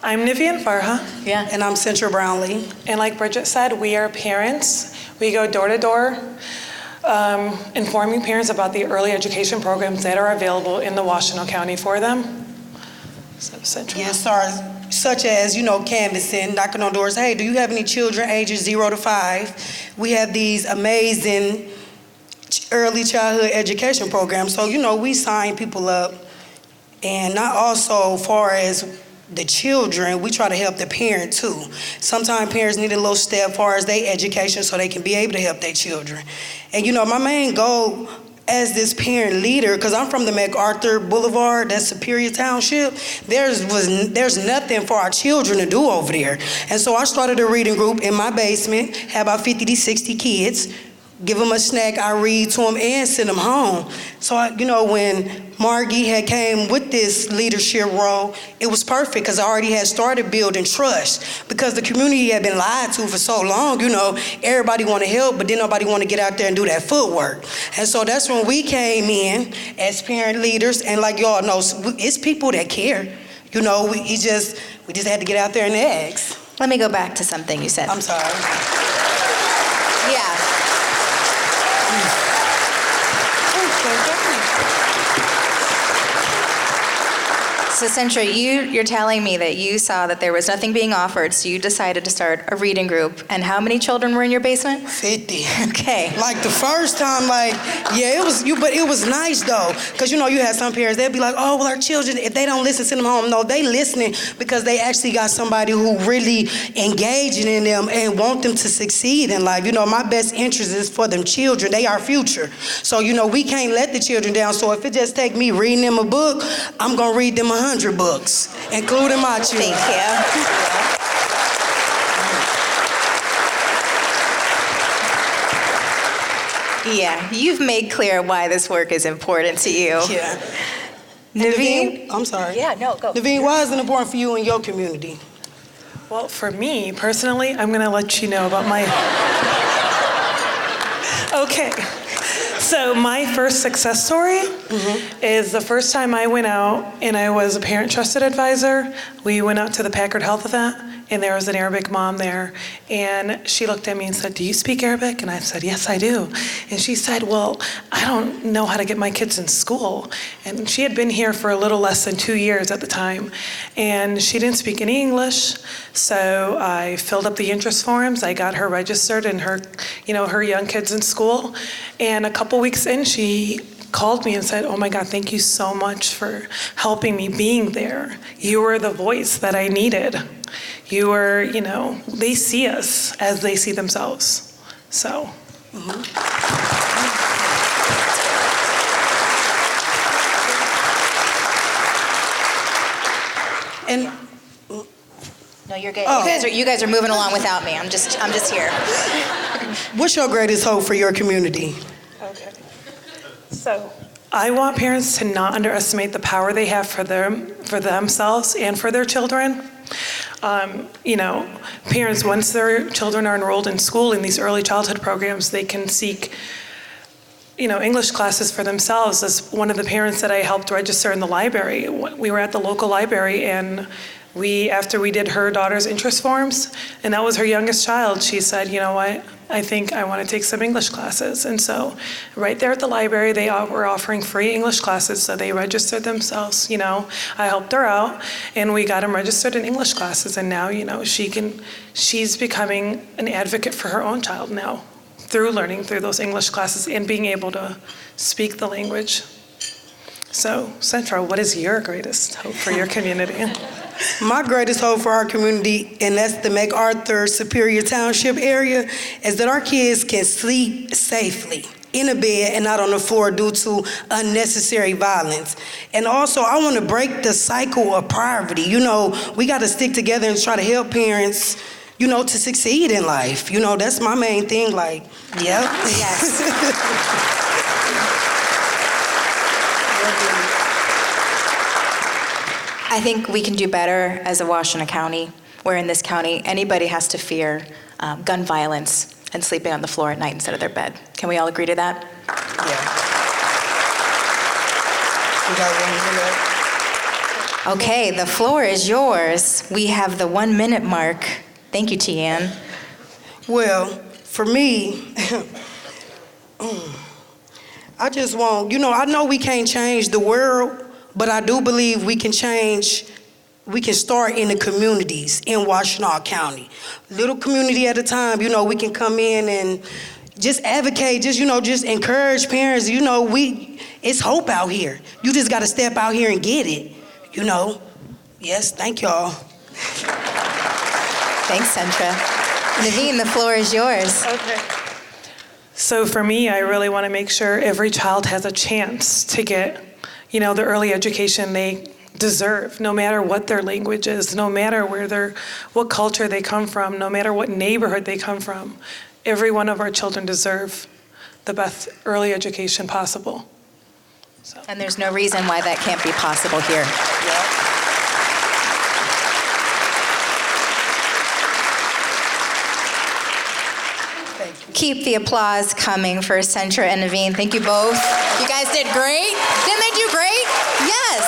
I'm Nivean Farha. Yeah. And I'm Sentra Brownlee. And like Bridget said, we are parents. We go door to door, informing parents about the early education programs that are available in the Washtenaw County for them. So, Sentra. Yes, sir. Such as, canvassing, knocking on doors. Hey, do you have any children ages 0 to 5? We have these amazing early childhood education programs. So, we sign people up. And not also far as the children, we try to help the parent too. Sometimes parents need a little step as far as their education so they can be able to help their children. And my main goal as this parent leader, because I'm from the MacArthur Boulevard, that's Superior Township, there's nothing for our children to do over there. And so I started a reading group in my basement, had about 50 to 60 kids, give them a snack, I read to them and send them home. So, when Margie had came with this leadership role, it was perfect because I already had started building trust because the community had been lied to for so long. Everybody want to help, but then nobody want to get out there and do that footwork. And so that's when we came in as parent leaders, and like y'all know, it's people that care. We just had to get out there and ask. Let me go back to something you said. I'm sorry. Yeah. So Sentra, you're telling me that you saw that there was nothing being offered, so you decided to start a reading group. And how many children were in your basement? 50. Okay. Like the first time, it was but it was nice though, because you had some parents, they'd be like, oh, well, our children, if they don't listen, send them home. No, they listening because they actually got somebody who really engaging in them and want them to succeed in life. My best interest is for them children. They are future. So, we can't let the children down. So if it just take me reading them a book, I'm gonna read them 100 books, including my children. Thank you. Yeah, you've made clear why this work is important to you. Yeah. Nivean? I'm sorry. Yeah, no, go. Nivean, why is it important for you in your community? Well, for me personally, I'm going to let you know about my... Okay. So my first success story is the first time I went out and I was a parent trusted advisor. We went out to the Packard Health event and there was an Arabic mom there and she looked at me and said, do you speak Arabic? And I said, yes, I do. And she said, well, I don't know how to get my kids in school. And she had been here for a little less than 2 years at the time and she didn't speak any English. So I filled up the interest forms. I got her registered and her young kids in school. And a couple weeks in, she called me and said, oh my God, thank you so much for helping me being there. You were the voice that I needed. You were, they see us as they see themselves. So. And No, you're good. Oh. You guys are moving along without me. I'm just here. what's your greatest hope for your community? Okay. So I want parents to not underestimate the power they have for themselves and for their children. Parents, once their children are enrolled in school in these early childhood programs, they can seek, English classes for themselves. As one of the parents that I helped register in the library, we were at the local library and after we did her daughter's interest forms, and that was her youngest child, she said, you know what, I think I want to take some English classes. And so right there at the library, they were offering free English classes, so they registered themselves. I helped her out, and we got them registered in English classes, and now, she's becoming an advocate for her own child now through learning through those English classes and being able to speak the language. So, Sentra, what is your greatest hope for your community? My greatest hope for our community, and that's the MacArthur Superior Township area, is that our kids can sleep safely in a bed and not on the floor due to unnecessary violence. And also, I want to break the cycle of poverty. We got to stick together and try to help parents, to succeed in life. That's my main thing, yep. Yes. I think we can do better as a Washtenaw County, where in this county, anybody has to fear gun violence and sleeping on the floor at night instead of their bed. Can we all agree to that? Yeah. You got one here? Okay, the floor is yours. We have the 1 minute mark. Thank you, Tian. Well, for me, I just want, I know we can't change the world, but I do believe we can start in the communities in Washtenaw County. Little community at a time, we can come in and just advocate, just encourage parents, it's hope out here. You just got to step out here and get it, Yes, thank y'all. Thanks, Sentra. Nivean, the floor is yours. Okay. So for me, I really want to make sure every child has a chance to get, the early education they deserve, no matter what their language is, no matter what culture they come from, no matter what neighborhood they come from. Every one of our children deserve the best early education possible. So. And there's no reason why that can't be possible here. Keep the applause coming for Sentra and Nivean. Thank you both. You guys did great. Didn't they do great? Yes.